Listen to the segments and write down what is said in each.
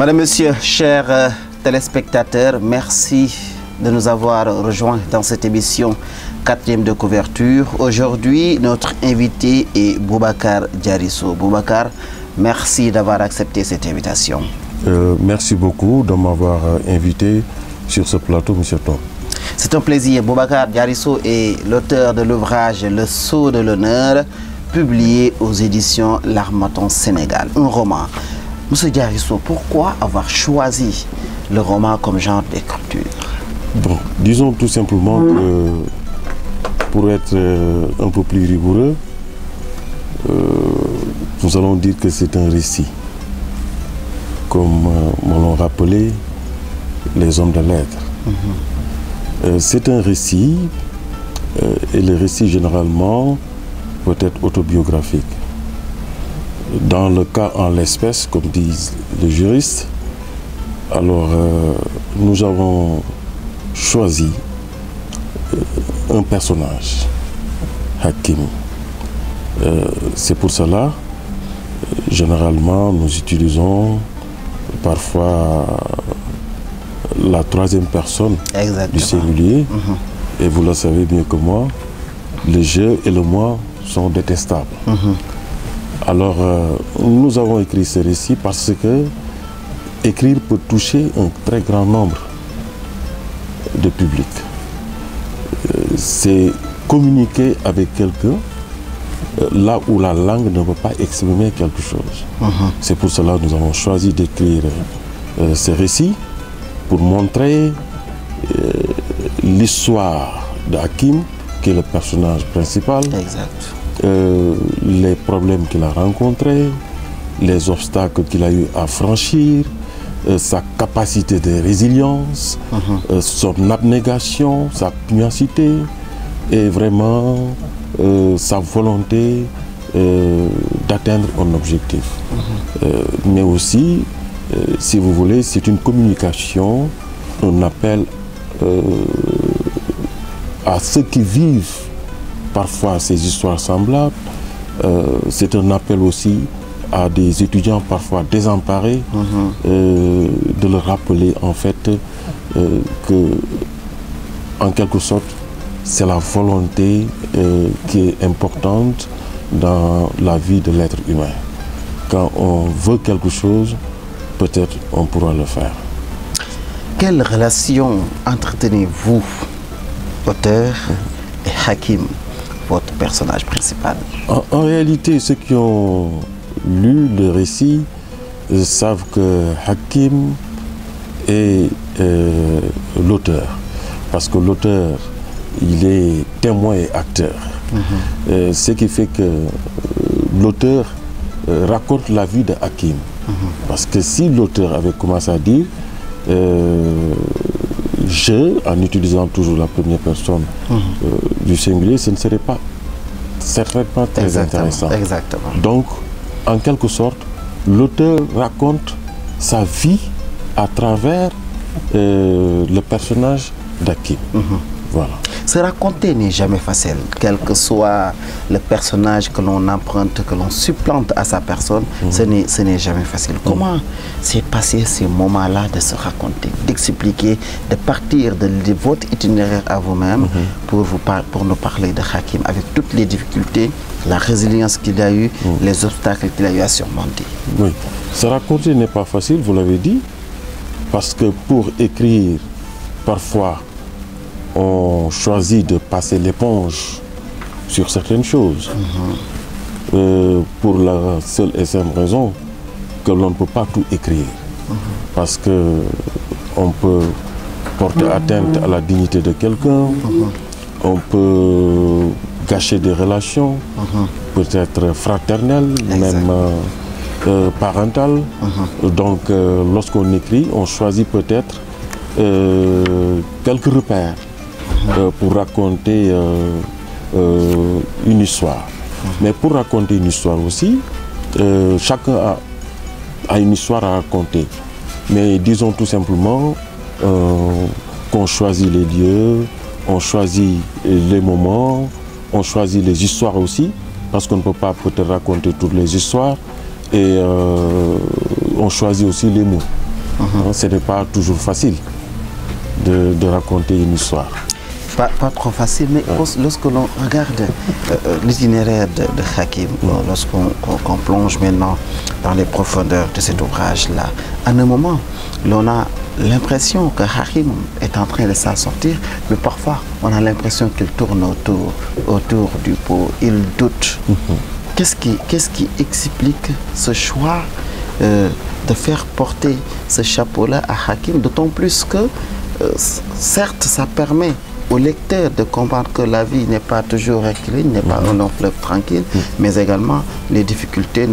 Madame, Monsieur, chers téléspectateurs, merci de nous avoir rejoints dans cette émission 4e de couverture. Aujourd'hui, notre invité est Boubacar Diarisso. Boubacar, merci d'avoir accepté cette invitation. Merci beaucoup de m'avoir invité sur ce plateau, Monsieur Tom. C'est un plaisir. Boubacar Diarisso est l'auteur de l'ouvrage Le Sceau de l'honneur, publié aux éditions L'Harmattan Sénégal, un roman. Monsieur Diarisso, pourquoi avoir choisi le roman comme genre d'écriture? Bon, disons tout simplement que pour être un peu plus rigoureux, nous allons dire que c'est un récit, comme m'ont rappelé les hommes de lettres. C'est un récit, et le récit généralement peut être autobiographique. Dans le cas en l'espèce, comme disent les juristes, alors nous avons choisi un personnage, Hakim. C'est pour cela, généralement, nous utilisons parfois la troisième personne du singulier. Et vous le savez mieux que moi, le je et le moi sont détestables. Alors, nous avons écrit ce récit parce que écrire peut toucher un très grand nombre de public. C'est communiquer avec quelqu'un là où la langue ne peut pas exprimer quelque chose. C'est pour cela que nous avons choisi d'écrire ce récit pour montrer l'histoire d'Hakim, qui est le personnage principal. Exact. Les problèmes qu'il a rencontrés, les obstacles qu'il a eu à franchir, sa capacité de résilience, son abnégation, sa pugnacité et vraiment sa volonté d'atteindre un objectif. Mais aussi, si vous voulez, c'est une communication, un appel à ceux qui vivent parfois ces histoires semblables. C'est un appel aussi à des étudiants parfois désemparés de leur rappeler en fait que, en quelque sorte, c'est la volonté qui est importante dans la vie de l'être humain. Quand on veut quelque chose, peut-être on pourra le faire. Quelle relation entretenez-vous, auteur, et Hakim, votre personnage principal? En réalité, ceux qui ont lu le récit savent que Hakim est l'auteur. Parce que l'auteur, il est témoin et acteur. Ce qui fait que l'auteur raconte la vie de Hakim. Parce que si l'auteur avait commencé à dire je, en utilisant toujours la première personne du singulier, ce ne serait pas certainement très intéressant. Exactement. Donc, en quelque sorte, l'auteur raconte sa vie à travers le personnage d'Hakim. Voilà. Se raconter n'est jamais facile, quel que soit le personnage que l'on emprunte, que l'on supplante à sa personne, ce n'est jamais facile. Comment s'est passé ces moments-là de se raconter, d'expliquer, de partir de votre itinéraire à vous-même pour nous parler de Hakim avec toutes les difficultés, la résilience qu'il a eu, les obstacles qu'il a eu à surmonter? Oui, se raconter n'est pas facile, vous l'avez dit, parce que pour écrire, parfois, on choisit de passer l'éponge sur certaines choses pour la seule et simple raison que l'on ne peut pas tout écrire. Parce que on peut porter atteinte à la dignité de quelqu'un, on peut gâcher des relations, peut-être fraternelles, même parentales. Donc lorsqu'on écrit, on choisit peut-être quelques repères pour raconter une histoire. Mais pour raconter une histoire aussi, chacun a une histoire à raconter. Mais disons tout simplement qu'on choisit les lieux, on choisit les moments, on choisit les histoires aussi, parce qu'on ne peut pas peut-être raconter toutes les histoires, et on choisit aussi les mots. Ce n'est pas toujours facile de raconter une histoire. Pas trop facile, mais lorsque l'on regarde l'itinéraire de Hakim, lorsqu'on plonge maintenant dans les profondeurs de cet ouvrage-là, à un moment, l'on a l'impression que Hakim est en train de s'en sortir, mais parfois, on a l'impression qu'il tourne autour du pot, il doute. Qu'est-ce qui explique ce choix de faire porter ce chapeau-là à Hakim, d'autant plus que, certes, ça permet au lecteur de comprendre que la vie n'est pas toujours rectiligne, n'est pas un long fleuve tranquille, mais également les difficultés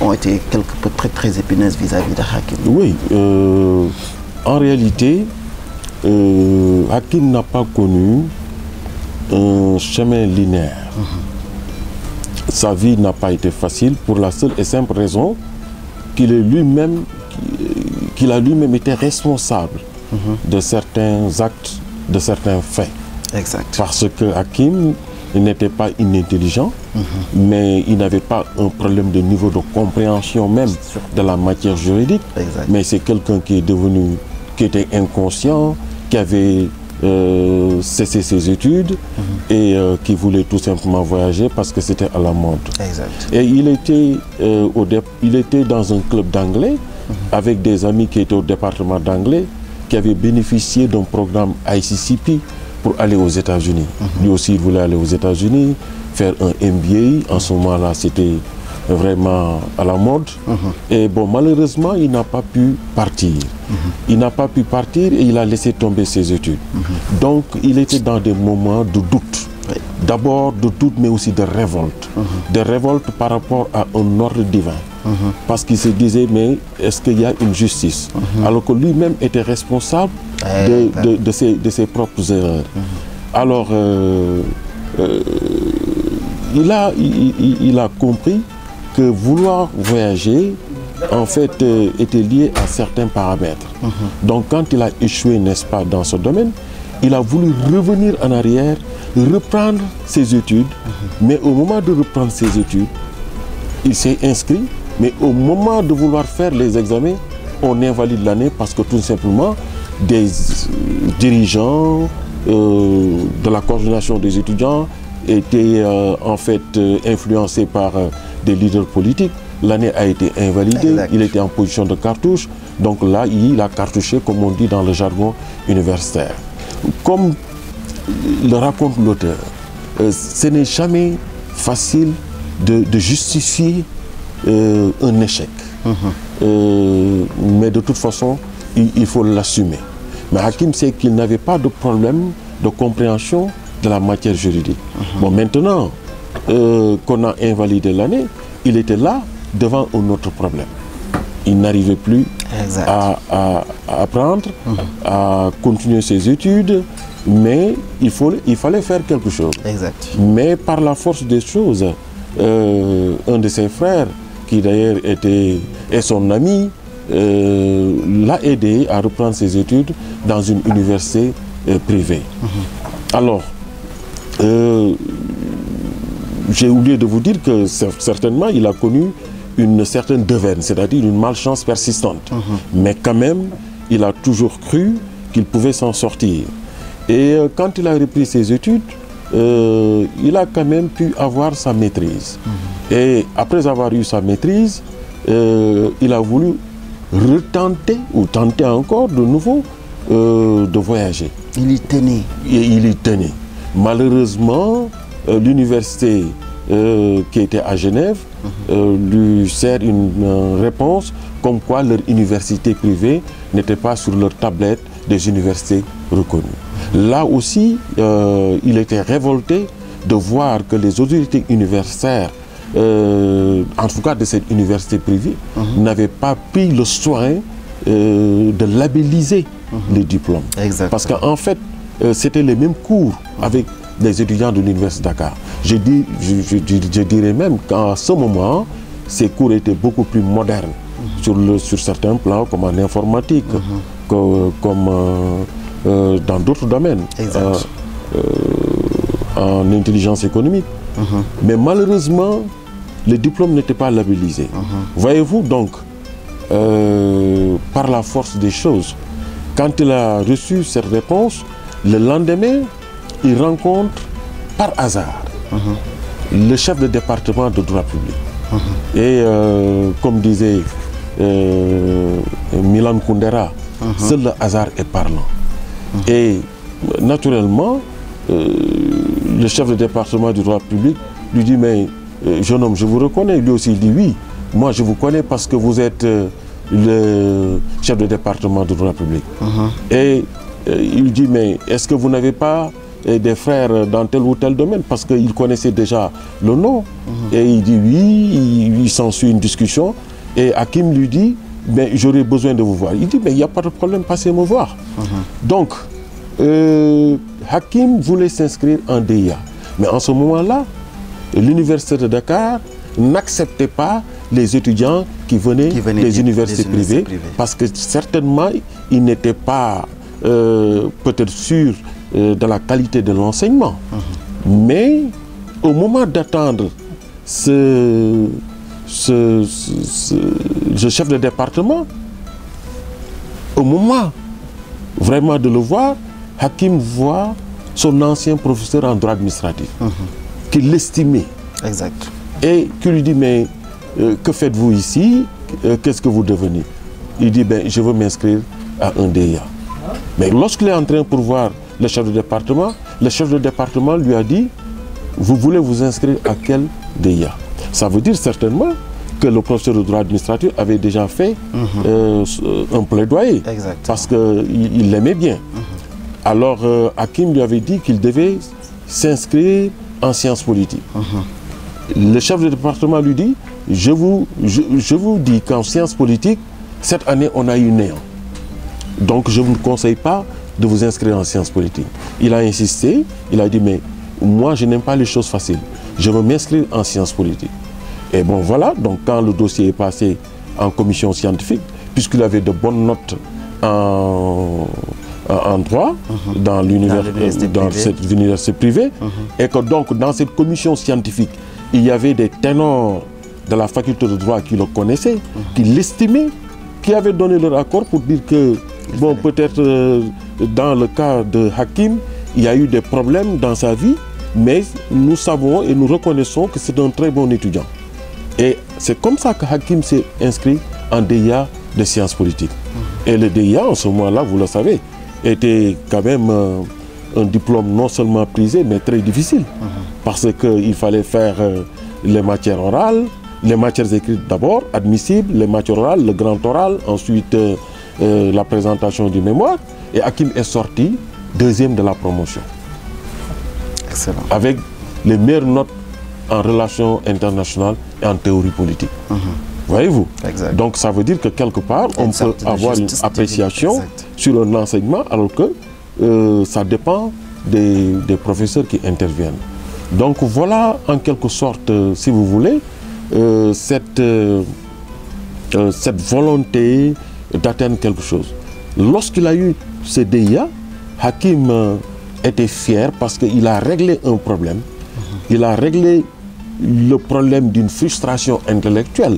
ont été quelque peu très épineuses vis-à-vis de Hakim. Oui, en réalité, Hakim n'a pas connu un chemin linéaire. Sa vie n'a pas été facile pour la seule et simple raison qu'il a lui-même été responsable de certains actes, de certains faits. Exact. Parce que Hakim n'était pas inintelligent, mais il n'avait pas un problème de niveau de compréhension même de la matière juridique. Exact. Mais c'est quelqu'un qui était inconscient, qui avait cessé ses études et qui voulait tout simplement voyager parce que c'était à la mode. Exact. Et il était dans un club d'anglais avec des amis qui étaient au département d'anglais, qui avaient bénéficié d'un programme ICCP pour aller aux États-Unis. Lui aussi, il voulait aller aux États-Unis, faire un MBA. En ce moment-là, c'était vraiment à la mode. Et bon, malheureusement, il n'a pas pu partir. Il n'a pas pu partir et il a laissé tomber ses études. Donc, il était dans des moments de doute. D'abord de doute, mais aussi de révolte. De révolte par rapport à un ordre divin. Parce qu'il se disait, mais est-ce qu'il y a une justice? Alors que lui-même était responsable de ses propres erreurs. Alors, il a compris que vouloir voyager, en fait, était lié à certains paramètres. Donc, quand il a échoué, n'est-ce pas, dans ce domaine, il a voulu revenir en arrière, reprendre ses études, mais au moment de reprendre ses études, il s'est inscrit, mais au moment de vouloir faire les examens, on invalide l'année parce que tout simplement, des dirigeants de la coordination des étudiants étaient en fait influencés par des leaders politiques. L'année a été invalidée, exact. Il était en position de cartouche, donc là, il a cartouché, comme on dit dans le jargon universitaire. Comme le raconte l'auteur, ce n'est jamais facile de justifier un échec. Mais de toute façon, il faut l'assumer. Mais Hakim sait qu'il n'avait pas de problème de compréhension de la matière juridique. Bon, maintenant qu'on a invalidé l'année, il était là devant un autre problème. Il n'arrivait plus à apprendre, à continuer ses études, mais il fallait faire quelque chose. Exact. Mais par la force des choses, un de ses frères, qui d'ailleurs est son ami, l'a aidé à reprendre ses études dans une université privée. Alors, j'ai oublié de vous dire que certainement il a connu une certaine deverne, c'est-à-dire une malchance persistante. Mais quand même, il a toujours cru qu'il pouvait s'en sortir. Et quand il a repris ses études, il a quand même pu avoir sa maîtrise. Et après avoir eu sa maîtrise, il a voulu retenter ou tenter encore de nouveau de voyager. Il y tenait. Et il y tenait. Malheureusement, l'université qui était à Genève lui sert une réponse comme quoi leur université privée n'était pas sur leur tablette des universités reconnues. Là aussi, il était révolté de voir que les autorités universitaires, en tout cas de cette université privée, n'avaient pas pris le soin de labelliser les diplômes. Exactement. Parce qu'en fait, c'était les mêmes cours avec les étudiants de l'université de Dakar. Je dirais même qu'à ce moment, ces cours étaient beaucoup plus modernes sur certains plans, comme en informatique, comme dans d'autres domaines, en intelligence économique. Mais malheureusement, les diplômes n'étaient pas labellisés. Voyez-vous donc, par la force des choses. Quand il a reçu cette réponse, le lendemain, il rencontre par hasard le chef de département de droit public. Et comme disait Milan Kundera, seul le hasard est parlant. Et naturellement, le chef de département du droit public lui dit, mais jeune homme, je vous reconnais. Lui aussi, il dit, oui, moi je vous connais parce que vous êtes le chef de département du droit public. Et il dit, mais est-ce que vous n'avez pas des frères dans tel ou tel domaine? Parce qu'il connaissait déjà le nom. Et il dit, oui, il s'ensuit une discussion. Et Hakim lui dit, ben, j'aurais besoin de vous voir. Il dit, mais il n'y a pas de problème, passez me voir. Donc, Hakim voulait s'inscrire en DIA. Mais en ce moment-là, l'université de Dakar n'acceptait pas les étudiants qui venaient des universités privées, parce que certainement, ils n'étaient pas peut-être sûrs de la qualité de l'enseignement. Mais au moment d'attendre ce chef de département, au moment vraiment de le voir, Hakim voit son ancien professeur en droit administratif, qui l'estimait. Exact. Et qui lui dit, mais que faites-vous ici? Qu'est-ce que vous devenez? Il dit, ben, je veux m'inscrire à un DIA. Mais lorsqu'il est en train pour voir le chef de département lui a dit, vous voulez vous inscrire à quel DIA? Ça veut dire certainement que le professeur de droit administratif avait déjà fait un plaidoyer, parce qu'il l'aimait bien. Alors Hakim lui avait dit qu'il devait s'inscrire en sciences politiques. Le chef de département lui dit, je vous dis qu'en sciences politiques, cette année on a eu néant. Donc je ne vous conseille pas de vous inscrire en sciences politiques. Il a insisté, il a dit, mais moi je n'aime pas les choses faciles. Je veux m'inscrire en sciences politiques. Et bon voilà, donc quand le dossier est passé en commission scientifique, puisqu'il avait de bonnes notes en droit dans cette université privée, et que donc dans cette commission scientifique, il y avait des ténors de la faculté de droit qui le connaissaient, qui l'estimaient, qui avaient donné leur accord pour dire que, bon, peut-être dans le cas de Hakim, il y a eu des problèmes dans sa vie, mais nous savons et nous reconnaissons que c'est un très bon étudiant. Et c'est comme ça que Hakim s'est inscrit en DIA de sciences politiques. Et le DIA, en ce moment-là, vous le savez, était quand même un diplôme non seulement prisé, mais très difficile. Parce qu'il fallait faire les matières orales, les matières écrites d'abord, admissibles, les matières orales, le grand oral, ensuite la présentation du mémoire. Et Hakim est sorti deuxième de la promotion. Excellent. Avec les meilleures notes en relations internationales et en théorie politique. Voyez-vous? Donc ça veut dire que quelque part, on peut avoir une appréciation sur un enseignement, alors que ça dépend des professeurs qui interviennent. Donc voilà, en quelque sorte, si vous voulez, cette volonté d'atteindre quelque chose. Lorsqu'il a eu ce DIA, Hakim était fier parce qu'il a réglé un problème. Il a réglé le problème d'une frustration intellectuelle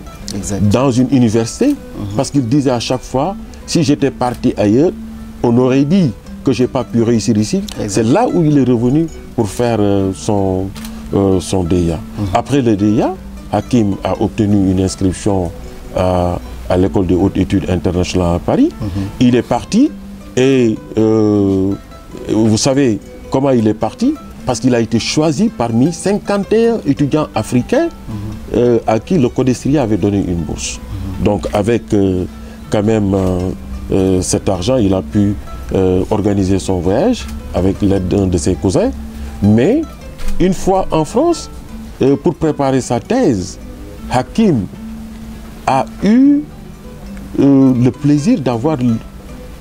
dans une université, parce qu'il disait à chaque fois, si j'étais parti ailleurs, on aurait dit que je n'ai pas pu réussir ici. C'est là où il est revenu pour faire son DIA. Après le DIA, Hakim a obtenu une inscription à l'école de haute études internationales à Paris. Il est parti et vous savez comment il est parti? Parce qu'il a été choisi parmi 51 étudiants africains à qui le Codestria avait donné une bourse. Donc avec quand même cet argent, il a pu organiser son voyage avec l'aide d'un de ses cousins. Mais une fois en France, pour préparer sa thèse, Hakim a eu le plaisir d'avoir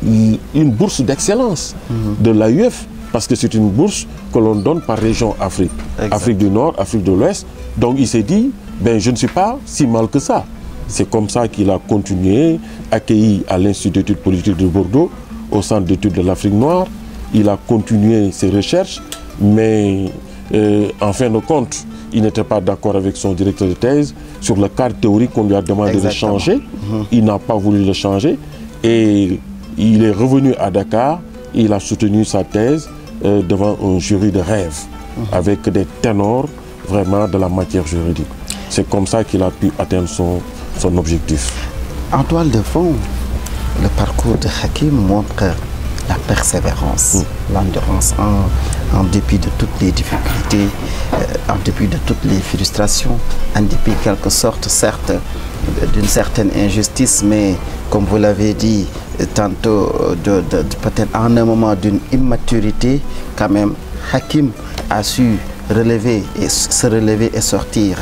une bourse d'excellence de l'AUF, parce que c'est une bourse que l'on donne par région Afrique. Afrique du Nord, Afrique de l'Ouest. Donc il s'est dit, ben, je ne suis pas si mal que ça. C'est comme ça qu'il a continué, accueilli à l'Institut d'études politiques de Bordeaux, au Centre d'études de l'Afrique noire. Il a continué ses recherches, mais en fin de compte, il n'était pas d'accord avec son directeur de thèse sur le cadre théorique qu'on lui a demandé de changer. Il n'a pas voulu le changer. Et il est revenu à Dakar, il a soutenu sa thèse devant un jury de rêve, avec des ténors vraiment de la matière juridique. C'est comme ça qu'il a pu atteindre son objectif. En toile de fond, le parcours de Hakim montre la persévérance, l'endurance, en dépit de toutes les difficultés, en dépit de toutes les frustrations, en dépit quelque sorte, certes, d'une certaine injustice, mais comme vous l'avez dit tantôt, peut-être en un moment d'une immaturité, quand même, Hakim a su se relever et sortir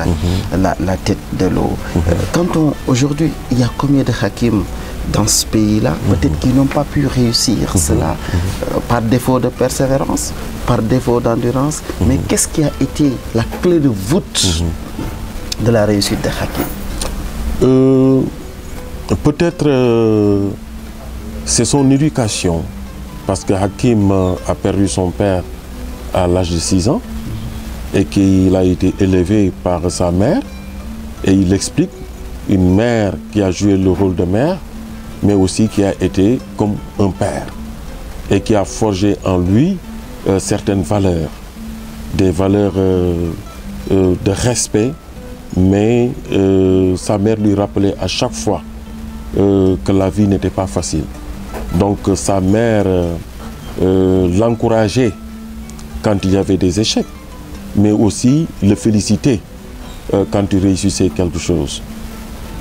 la tête de l'eau. Aujourd'hui, il y a combien de Hakim dans ce pays-là, peut-être qu'ils n'ont pas pu réussir cela par défaut de persévérance, par défaut d'endurance, mais qu'est-ce qui a été la clé de voûte de la réussite de Hakim? Peut-être c'est son éducation, parce que Hakim a perdu son père à l'âge de 6 ans et qu'il a été élevé par sa mère, et il explique une mère qui a joué le rôle de mère, mais aussi qui a été comme un père et qui a forgé en lui certaines valeurs, des valeurs de respect, mais sa mère lui rappelait à chaque fois que la vie n'était pas facile. Donc sa mère l'encourageait quand il y avait des échecs, mais aussi le félicitait quand il réussissait quelque chose.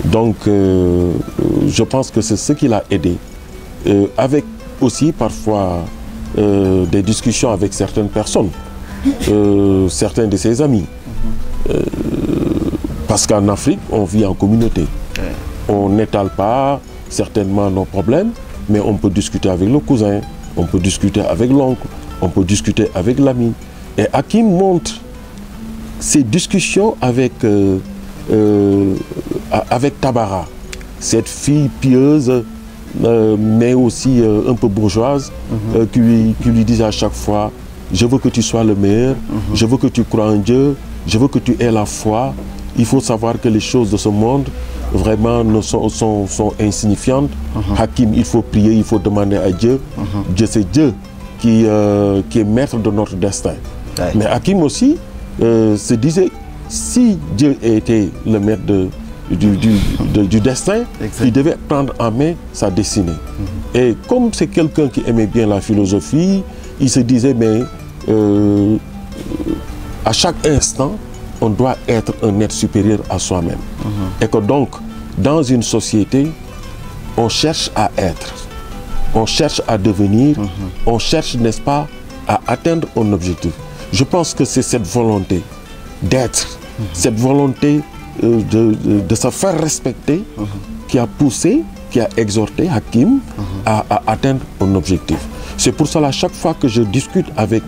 Donc je pense que c'est ce qui l'a aidé, avec aussi parfois des discussions avec certaines personnes, certains de ses amis, parce qu'en Afrique on vit en communauté, on n'étale pas certainement nos problèmes, mais on peut discuter avec le cousin, on peut discuter avec l'oncle, on peut discuter avec l'ami. Et Hakim montre ces discussions avec Tabara, cette fille pieuse, mais aussi un peu bourgeoise, qui lui disait à chaque fois: je veux que tu sois le meilleur, je veux que tu crois en Dieu, je veux que tu aies la foi. Il faut savoir que les choses de ce monde vraiment sont insignifiantes. Hakim, il faut prier, il faut demander à Dieu. Dieu, c'est Dieu qui est maître de notre destin. Mais Hakim aussi se disait, si Dieu était le maître du destin, il devait prendre en main sa destinée. Et comme c'est quelqu'un qui aimait bien la philosophie, il se disait, mais à chaque instant, on doit être un être supérieur à soi-même. Et que donc, dans une société, on cherche à être, on cherche à devenir, on cherche, n'est-ce pas, à atteindre un objectif. Je pense que c'est cette volonté d'être, cette volonté de se faire respecter qui a poussé, qui a exhorté Hakim à atteindre un objectif. C'est pour cela, chaque fois que je discute avec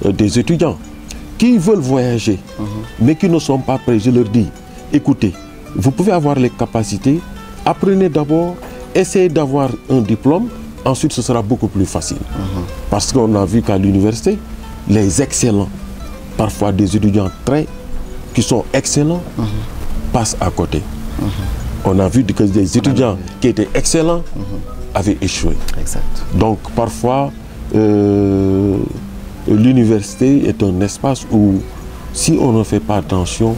des étudiants qui veulent voyager, mais qui ne sont pas prêts, je leur dis, écoutez, vous pouvez avoir les capacités, apprenez d'abord, essayez d'avoir un diplôme, ensuite ce sera beaucoup plus facile. Parce qu'on a vu qu'à l'université, les excellents, parfois des étudiants qui sont excellents, passent à côté. On a vu que des étudiants qui étaient excellents avaient échoué. Exact. Donc parfois, l'université est un espace où, si on ne fait pas attention,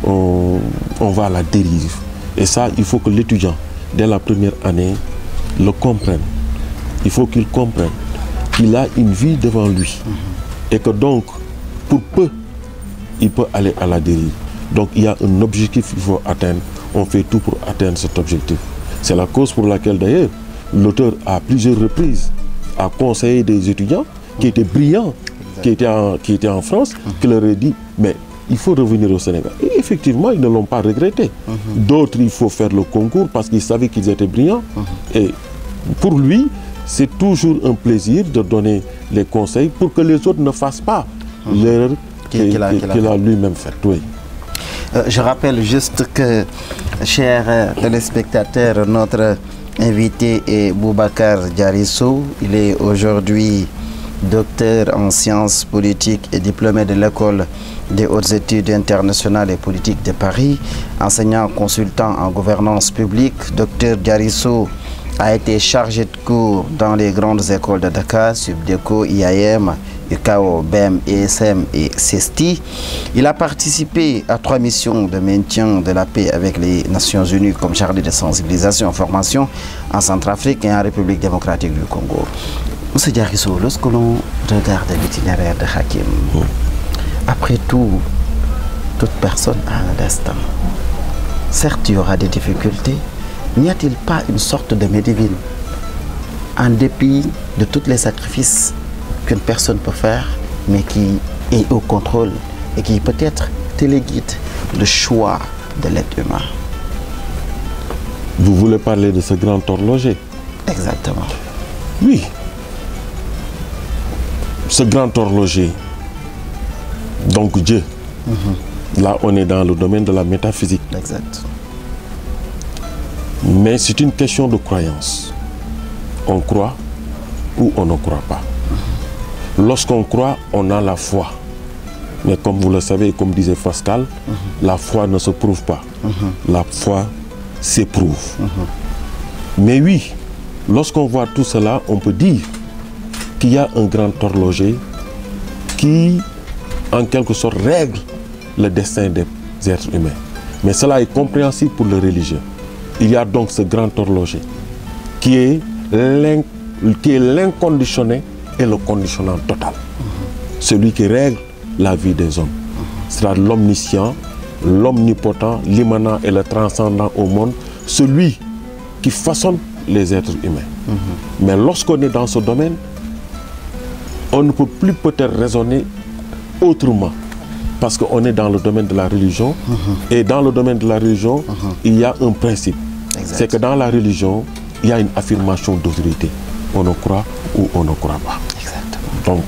on va à la dérive. Et ça, il faut que l'étudiant, dès la première année, le comprenne. Il faut qu'il comprenne qu'il a une vie devant lui. Et que donc, pour peu, il peut aller à la dérive. Donc il y a un objectif qu'il faut atteindre. On fait tout pour atteindre cet objectif. C'est la cause pour laquelle d'ailleurs, l'auteur à plusieurs reprises a conseillé des étudiants qui étaient brillants, qui étaient en France, qui leur a dit, mais il faut revenir au Sénégal. Et effectivement, ils ne l'ont pas regretté. D'autres, il faut faire le concours parce qu'ils savaient qu'ils étaient brillants. Et pour lui, c'est toujours un plaisir de donner les conseils pour que les autres ne fassent pas l'erreur qu'il a lui-même faite. Oui. Je rappelle juste que, chers téléspectateurs, notre invité est Boubacar Diarissou. Il est aujourd'hui docteur en sciences politiques et diplômé de l'école des hautes études internationales et politiques de Paris, enseignant consultant en gouvernance publique. Docteur Diarissou a été chargé de cours dans les grandes écoles de Dakar, Subdeco, IAM, UKO, BEM, ESM et CESTI. Il a participé à 3 missions de maintien de la paix avec les Nations Unies comme chargé de sensibilisation et formation en Centrafrique et en République démocratique du Congo. Monsieur Diarisso, lorsque l'on regarde l'itinéraire de Hakim, après tout, toute personne a un destin. Certes, il y aura des difficultés. N'y a-t-il pas une sorte de Medivine, en dépit de tous les sacrifices qu'une personne peut faire, mais qui est au contrôle et qui peut-être téléguide le choix de l'être humain? Vous voulez parler de ce grand horloger? Exactement. Oui. Ce grand horloger, donc Dieu. Là, on est dans le domaine de la métaphysique. Exact. Mais c'est une question de croyance. On croit ou on ne croit pas. Lorsqu'on croit, on a la foi. Mais comme vous le savez, comme disait Pascal, la foi ne se prouve pas. La foi s'éprouve. Mais oui, lorsqu'on voit tout cela, on peut dire qu'il y a un grand horloger qui, en quelque sorte, règle le destin des êtres humains. Mais cela est compréhensible pour le religieux. Il y a donc ce grand horloger qui est l'inconditionné et le conditionnant total. Celui qui règle la vie des hommes. C'est l'omniscient, l'omnipotent, l'immanent et le transcendant au monde, celui qui façonne les êtres humains. Mais lorsqu'on est dans ce domaine, on ne peut plus peut-être raisonner autrement. Parce qu'on est dans le domaine de la religion. Et dans le domaine de la religion, il y a un principe. C'est que dans la religion, il y a une affirmation d'autorité. On ne croit ou on ne croit pas. Exactement. Donc,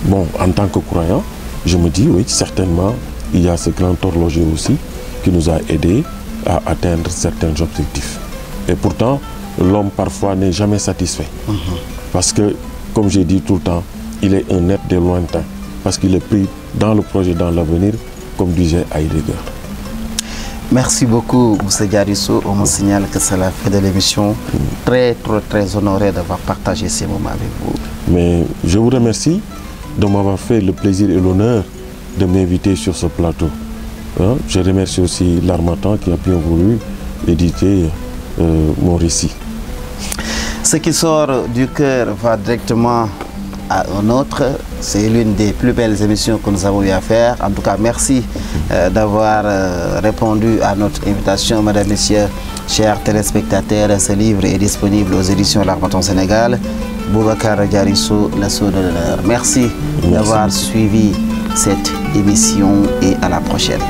bon, en tant que croyant, je me dis, oui, certainement, il y a ce grand horloger aussi qui nous a aidés à atteindre certains objectifs. Et pourtant, l'homme parfois n'est jamais satisfait. Parce que, comme j'ai dit tout le temps, il est un être des lointains. Parce qu'il est pris dans le projet, dans l'avenir, comme disait Heidegger. Merci beaucoup, M. Diarisso. On me signale que c'est la fin de l'émission. Très honoré d'avoir partagé ces moments avec vous. Mais je vous remercie de m'avoir fait le plaisir et l'honneur de m'inviter sur ce plateau. Je remercie aussi l'Harmattan qui a bien voulu éditer mon récit. Ce qui sort du cœur va directement à un autre. C'est l'une des plus belles émissions que nous avons eu à faire. En tout cas, merci d'avoir répondu à notre invitation, Madame, Messieurs, chers téléspectateurs. Ce livre est disponible aux éditions L'Harmattan Sénégal. Boubacar Diarisso, le sceau de l'honneur. Merci d'avoir suivi cette émission et à la prochaine.